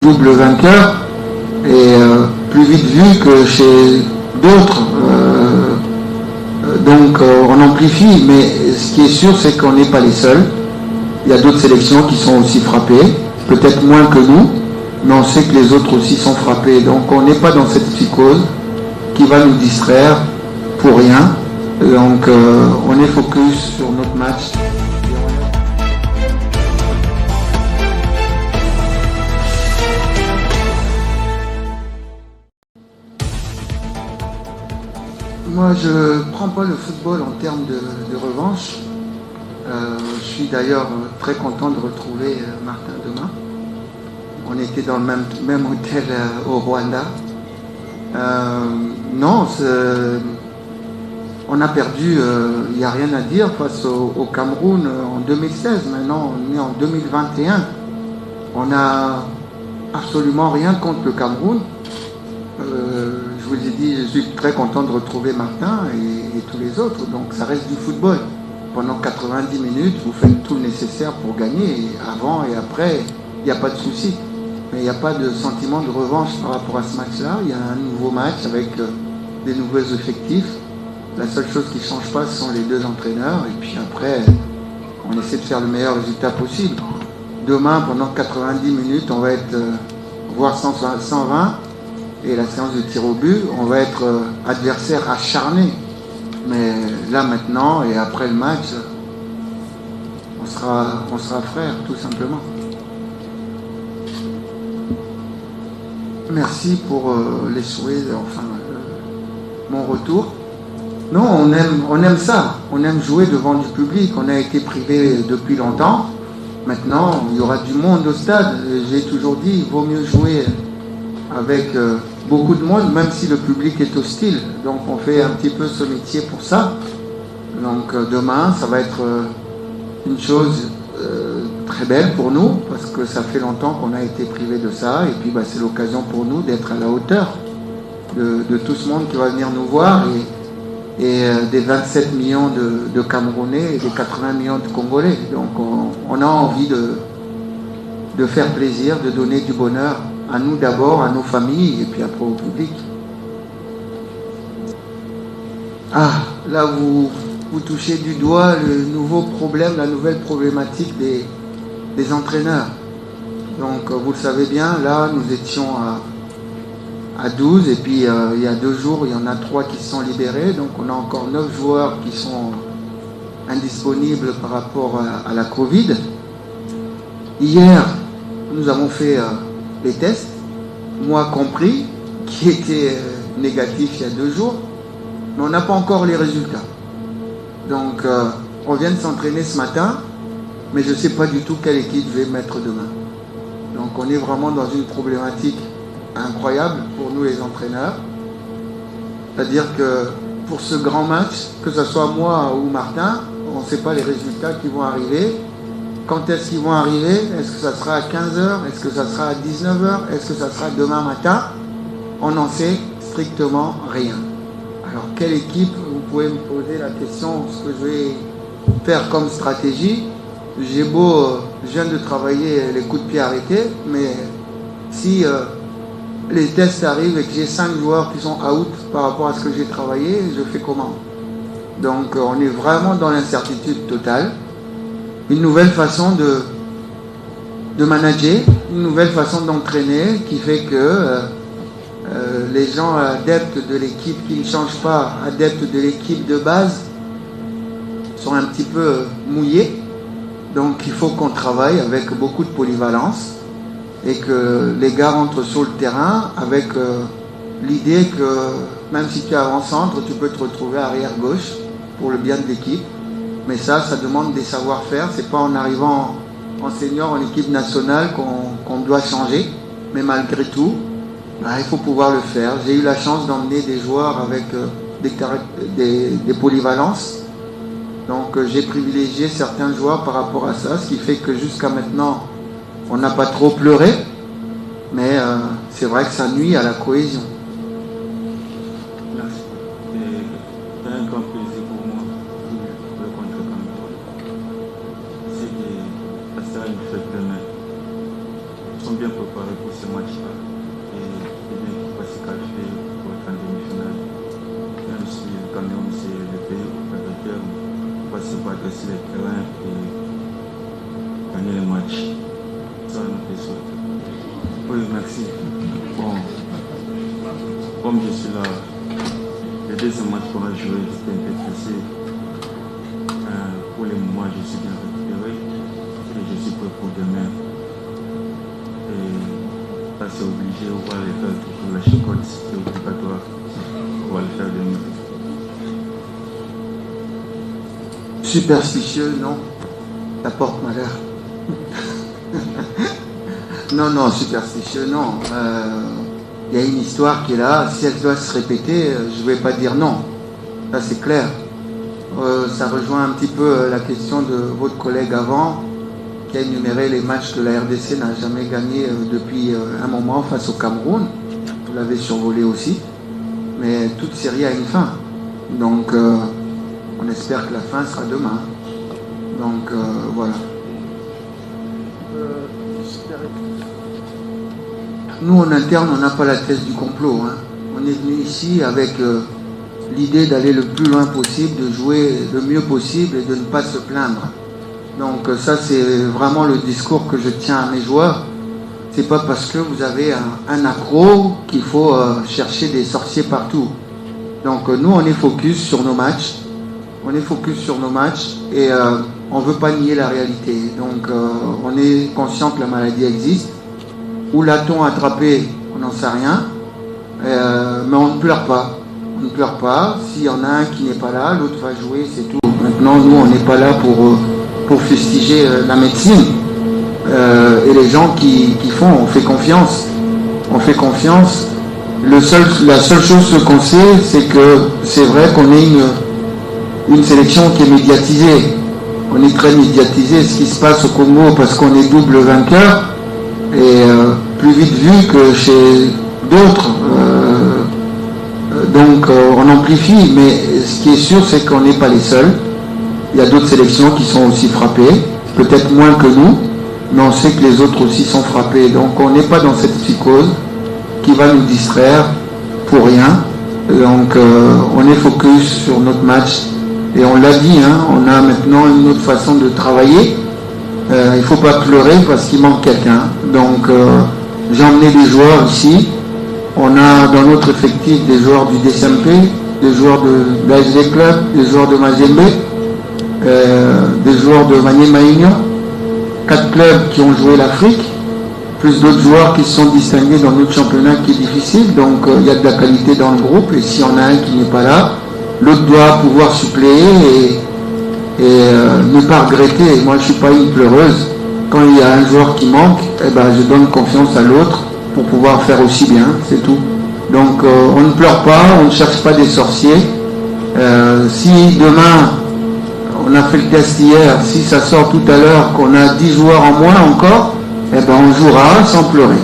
Double vainqueur est plus vite vu que chez d'autres. Donc on amplifie, mais ce qui est sûr, c'est qu'on n'est pas les seuls. Il y a d'autres sélections qui sont aussi frappées, peut-être moins que nous, mais on sait que les autres aussi sont frappés. Donc on n'est pas dans cette psychose qui va nous distraire pour rien. Donc on est focus sur notre match. Moi, je ne prends pas le football en termes de revanche. Je suis d'ailleurs très content de retrouver Martin demain. On était dans le même hôtel au Rwanda. Non, on a perdu, il n'y a rien à dire, face au Cameroun en 2016. Maintenant, on est en 2021. On n'a absolument rien contre le Cameroun. Je vous ai dit, je suis très content de retrouver Martin et tous les autres. Donc ça reste du football. Pendant 90 minutes, vous faites tout le nécessaire pour gagner. Et avant et après, il n'y a pas de souci. Mais il n'y a pas de sentiment de revanche par rapport à ce match-là. Il y a un nouveau match avec des nouveaux effectifs. La seule chose qui ne change pas, ce sont les deux entraîneurs. Et puis après, on essaie de faire le meilleur résultat possible. Demain, pendant 90 minutes, on va être voire 120. Et la séance de tir au but, on va être adversaire acharné. Mais là maintenant, et après le match, on sera frères, tout simplement. Merci pour les souhaits, enfin, mon retour. Non, on aime ça. On aime jouer devant du public. On a été privé depuis longtemps. Maintenant, il y aura du monde au stade. J'ai toujours dit, il vaut mieux jouer avec beaucoup de monde, même si le public est hostile. Donc on fait un petit peu ce métier pour ça. Donc demain, ça va être une chose très belle pour nous, parce que ça fait longtemps qu'on a été privé de ça, et puis c'est l'occasion pour nous d'être à la hauteur de tout ce monde qui va venir nous voir, et des 27 millions de Camerounais et des 80 millions de Congolais. Donc on a envie de faire plaisir, de donner du bonheur à nous d'abord, à nos familles, et puis après au public. Ah, là vous touchez du doigt le nouveau problème, la nouvelle problématique des entraîneurs. Donc vous le savez bien, là nous étions à 12, et puis il y a 2 jours, il y en a 3 qui se sont libérés, donc on a encore 9 joueurs qui sont indisponibles par rapport à la Covid. Hier, nous avons fait les tests, moi compris, qui étaient négatifs il y a 2 jours, mais on n'a pas encore les résultats. Donc on vient de s'entraîner ce matin, mais je ne sais pas du tout quelle équipe je vais mettre demain. Donc on est vraiment dans une problématique incroyable pour nous les entraîneurs. C'est-à-dire que pour ce grand match, que ce soit moi ou Martin, on ne sait pas les résultats qui vont arriver. Quand est-ce qu'ils vont arriver? Est-ce que ça sera à 15h? Est-ce que ça sera à 19h? Est-ce que ça sera demain matin? On n'en sait strictement rien. Alors, quelle équipe? Vous pouvez me poser la question, ce que je vais faire comme stratégie. Je viens de travailler les coups de pied arrêtés, mais si les tests arrivent et que j'ai 5 joueurs qui sont out par rapport à ce que j'ai travaillé, je fais comment? Donc, on est vraiment dans l'incertitude totale. Une nouvelle façon de manager, une nouvelle façon d'entraîner qui fait que les gens adeptes de l'équipe qui ne changent pas, adeptes de l'équipe de base, sont un petit peu mouillés. Donc il faut qu'on travaille avec beaucoup de polyvalence et que les gars rentrent sur le terrain avec l'idée que même si tu es avant-centre, tu peux te retrouver arrière gauche pour le bien de l'équipe. Mais ça demande des savoir-faire. C'est pas en arrivant en senior, en équipe nationale qu'on doit changer. Mais malgré tout, il faut pouvoir le faire. J'ai eu la chance d'emmener des joueurs avec des polyvalences. Donc j'ai privilégié certains joueurs par rapport à ça, ce qui fait que jusqu'à maintenant, on n'a pas trop pleuré. Mais c'est vrai que ça nuit à la cohésion. Merci. comme je suis là, le deuxième match qu'on a joué, j'étais un peu pressé. Pour le moment, je suis bien récupéré et je suis prêt pour demain. Et là, c'est obligé, on va le faire pour la chicotte, c'est obligatoire. On va le faire demain. Superstitieux, non. Ça porte malheur. Non, superstitieux, non. Il y a une histoire qui est là. Si elle doit se répéter, je ne vais pas dire non. Ça, c'est clair. Ça rejoint un petit peu la question de votre collègue avant, qui a énuméré les matchs que la RDC n'a jamais gagné depuis un moment face au Cameroun. Vous l'avez survolé aussi. Mais toute série a une fin. Donc, on espère que la fin sera demain. Donc, voilà. Nous, en interne, on n'a pas la thèse du complot. Hein. On est venu ici avec l'idée d'aller le plus loin possible, de jouer le mieux possible et de ne pas se plaindre. Donc ça, c'est vraiment le discours que je tiens à mes joueurs. C'est pas parce que vous avez un accro qu'il faut chercher des sorciers partout. Donc nous, on est focus sur nos matchs. On est focus sur nos matchs et on ne veut pas nier la réalité. Donc on est conscient que la maladie existe. Où l'a-t-on attrapé? On n'en sait rien. Mais on ne pleure pas. On ne pleure pas. S'il y en a un qui n'est pas là, l'autre va jouer, c'est tout. Maintenant, nous, on n'est pas là pour fustiger la médecine. Et les gens qui font, on fait confiance. On fait confiance. La seule chose qu'on sait, c'est que c'est vrai qu'on est une sélection qui est médiatisée. On est très médiatisé, ce qui se passe au Congo, parce qu'on est double vainqueur, et plus vite vu que chez d'autres. Donc on amplifie, mais ce qui est sûr, c'est qu'on n'est pas les seuls. Il y a d'autres sélections qui sont aussi frappées, peut-être moins que nous, mais on sait que les autres aussi sont frappés. Donc on n'est pas dans cette psychose qui va nous distraire pour rien. Donc on est focus sur notre match. Et on l'a dit, hein, on a maintenant une autre façon de travailler. Il ne faut pas pleurer parce qu'il manque quelqu'un. Donc j'ai emmené des joueurs ici. On a dans notre effectif des joueurs du DSMP, des joueurs de l'ASV Club, des joueurs de Mazembe, des joueurs de Maniema Union, 4 clubs qui ont joué l'Afrique, plus d'autres joueurs qui se sont distingués dans notre championnat qui est difficile. Donc il y a de la qualité dans le groupe et s'il y en a un qui n'est pas là, l'autre doit pouvoir suppléer et ne pas regretter. Moi je ne suis pas une pleureuse. Quand il y a un joueur qui manque, eh ben, je donne confiance à l'autre pour pouvoir faire aussi bien, c'est tout. Donc on ne pleure pas, on ne cherche pas des sorciers. Si demain, on a fait le test hier, si ça sort tout à l'heure qu'on a 10 joueurs en moins encore, eh ben, on jouera sans pleurer.